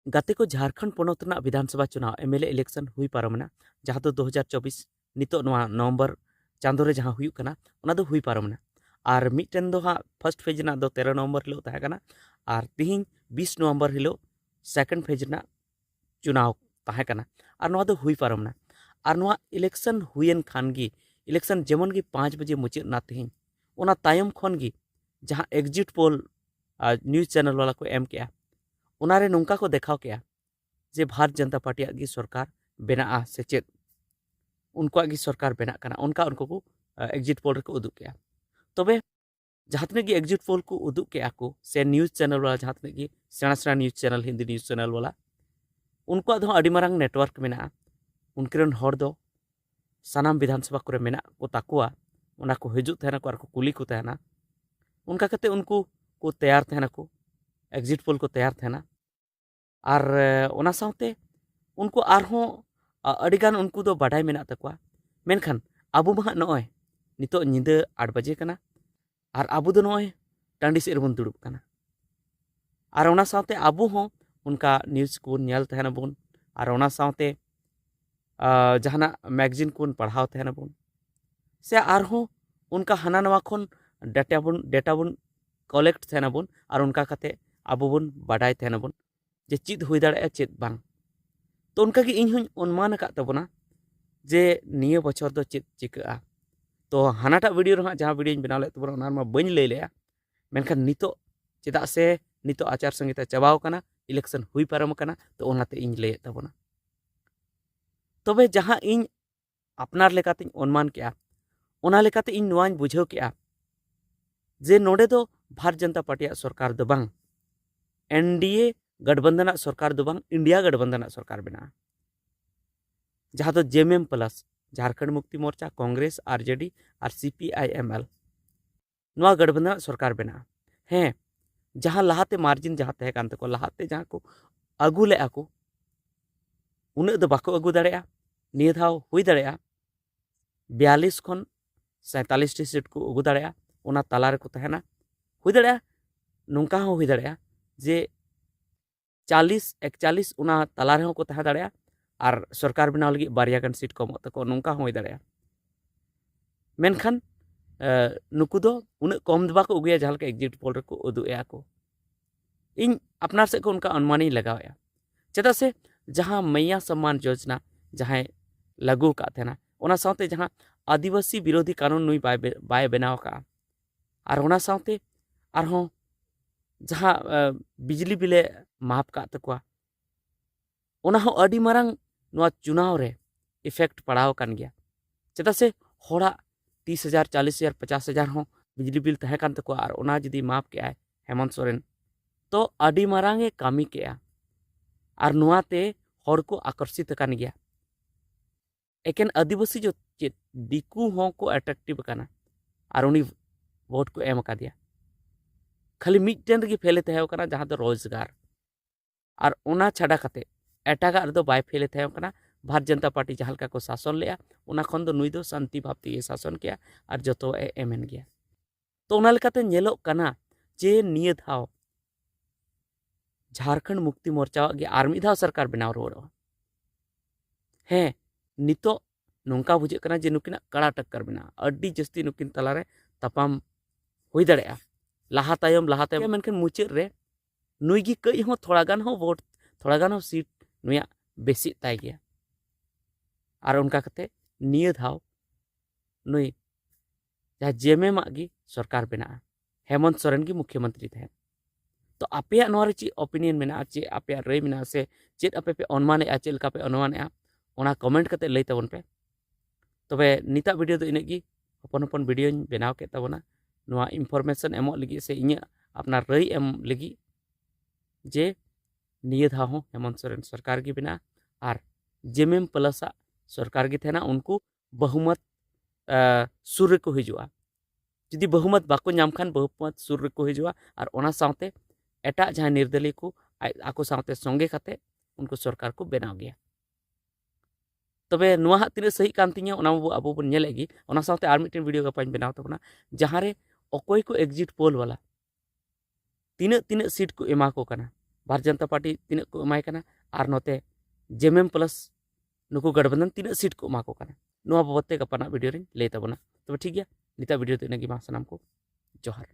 गाते को झारखंड पोनोत रना विधानसभा चुनाव एमएलए इलेक्शन हुई पारमना जहाँ तो 2024 नितो नवंबर चांदो रे जहाँ हुई कना ओना दो हुई पारमना और मिटन दो हाँ फर्स्ट फेज ना दो 13 नवंबर हिलो तहे कना और तिहिं 20 नवंबर हिलो सेकंड फेज ना चुनाव तहे कना और नवा दो हुई पारमना और नवा इलेक्शन हुईन खानगी इलेक्शन जेमन की 5 बजे मुचाद ना तिहिं ओना तायम खन गी जहाँ एग्जिट पोल न्यूज़ चैनल वाला को एम किया उनारे नौका को देखाव किया जे भारत जनता पार्टी की सरकार बना से चेत उनका की सरकार बना कना उनका उनको को एग्जिट पोल को उदुग किया तबे जहाँ तक की एग्जिट पोल को उदुग किया को से न्यूज़ चैनल वाला जहाँ तक की सेना सेना news channel Hindi news channel वाला उनको दो अड़ी मारंग नेटवर्क मेना उनकरन हर दो सानाम विधानसभा करे मेना को ताकुआ उना को हिजुग तहना को आर को कुली को तहना उनका कते उनको को तैयार तहना को एग्जिट पोल को तैयार तहना और ओना साउते उनको आरहों अडिगान उनको दो बाडाय मेना तकवा मेनखान आबो मा नय नितो निंदा 8 बजे कना और आबो दो नय टांडी से बन दुड़ुब कना और ओना साउते आबो हो उनका न्यूज़ को नेल तहना बन और ओना साउते जहाना मैगजीन को पढ़ाव तहना बन से आरहों उनका हाना नवा खन डेटा बन कलेक्ट तहना बन और उनका कते आबो बन बाडाय तहना बन जे चेत हुई दाड़े चेत बांग तो उनका की इन हूँ अनुमान का तबना जे निये बछर दो चेत चिका तो हानाटा वीडियो रहा जहाँ वीडियो बनाव ले तबना ओना बन लई लेया मेनखान नितो चेदा से नितो आचार संहिता चाबाव कना इलेक्शन हुई पारम कना तो ओनाते इन लई तबना तबे जहाँ इन अपनार लेकाते अनुमान किया ओना लेकाते इन नोवाñ बुझाव किया जे नोडे दो भारत जनता पार्टी सरकार दो बांग एनडीए गठबंधन सरकार दो बांग इंडिया गठबंधन सरकार बना जहाँ तो JMM plus Jharkhand Mukti Morcha Congress RJD और सीपीआईएमएल नवा गठबंधन सरकार बना हैं जहाँ लहाते मार्जिन जहाँ तहे कान तको लहाते जहाँ को अगू ले को उन्हें दो बाको अगू दाड़ेया निये धाव हुई दाड़ेया 42 खन 47 टी सीट को अगू दाड़ेया ओना तालारे को तहना हुई दाड़ेया नौका हो हुई दाड़ेया जे 40-41 उना तालारे हो को तहे दाड़ेया और सरकार बनाव लगी बारियागान सीट कम तको नौका हो हुई दाड़ेया मेनखान नुकु दो उन्हें कम दबा को उगुया जहाँ एग्जिट पोल को उदुया को इन अपनार से को उनका अनुमान लगाया चेदा से जहाँ मैया सम्मान योजना जहाँ लागू का थे ओना साउते जहाँ आदिवासी विरोधी कानून नुई बाय बनाव का और ओना साउते आरहों जहाँ बिजली बिले माफ का तकुआ ओना हो अडी मारंग नवा चुनाव रे इफेक्ट पड़ाव कान गया चेदा से होड़ा 30,000 40,000 50,000 हो बिजली बिल तहे कान तकुआ और ओना जदी माफ के आए हेमंत सोरेन तो अडी मारंगे कामी के और नुआते हर को आकर्षित कान गया एकेन आदिवासी जो चेत दिकू हों को अट्रैक्टिव काना और उनी वोट को एम का दिया खाली मिटन रे फेले तहे काना जहाँ तो रोजगार और ओना छाड़ा कते एटागा दो बाय फेले तहे काना भारत जनता पार्टी जहाँ को शासन लेया ओना खन दो नुई दो शांति भावते शासन किया और जतो एमन गया तो ओना लेकाते नेलोग काना जे निये धाव झारखंड मुक्ति मोर्चा गे आर मिद धाव सरकार बनाव रुवाड़ोगा हैं नितो नौका बुझे कना जे नुकिना कड़ा टक्कर बना अड्डी जस्ती नुकिन तलारे तपाम हुई दाड़ेया लहा तायम मेनखान मुचाद रे नुई गी कई हो थोड़ा गान हो वोट थोड़ा गान हो सीट नुया बेसी ताई गया और उनका कते निये धाव नुई जहाँ जेएमएम गी सरकार बना हेमंत सोरेन की मुख्यमंत्री थे तो आपे नोरे ची ओपिनियन मेना चे आपे रे मेना से चेत आपे पे अनुमाने चेल का पे अनुमाने ओना कमेंट करते लई तबन पे तबे निता वीडियो तो इनेगी हपन हपन वीडियो बनाव के तबना नोआ इनफॉरमेशन एमो लगी से इኛ अपना रई एम लगी जे निये धाव हो हेमंत सोरेन सरकार की बना और जेएमएम प्लस सरकार की थे उनको बहुमत सुर को हिजुआ जुदी बहुमत बाको नाम खान बहुमत सुर को हिजुआ और ओना साउते एटा जहाँ निर्दलीय को आको साउते संगे खाते उनको सरकार को बनाव गया तबे नुआ तीन सही कान तिया ओना अब बन नेलेगी ओना साउते आर मिटन वीडियो गापाñ बनाव तबना जहाँ रे अकोय को एग्जिट पोल वाला तीन सीट को एमा को कना भारतीय जनता पार्टी तीना को एमाय कना और नोते जेएमएम प्लस नुकु गठबंधन तीना सीट को एमा को कना नुआ बाबते गपाना वीडियो रे लay ताबोना। तबे ठीक गया निता वीडियो तो इनागी मा सनाम को जोहार।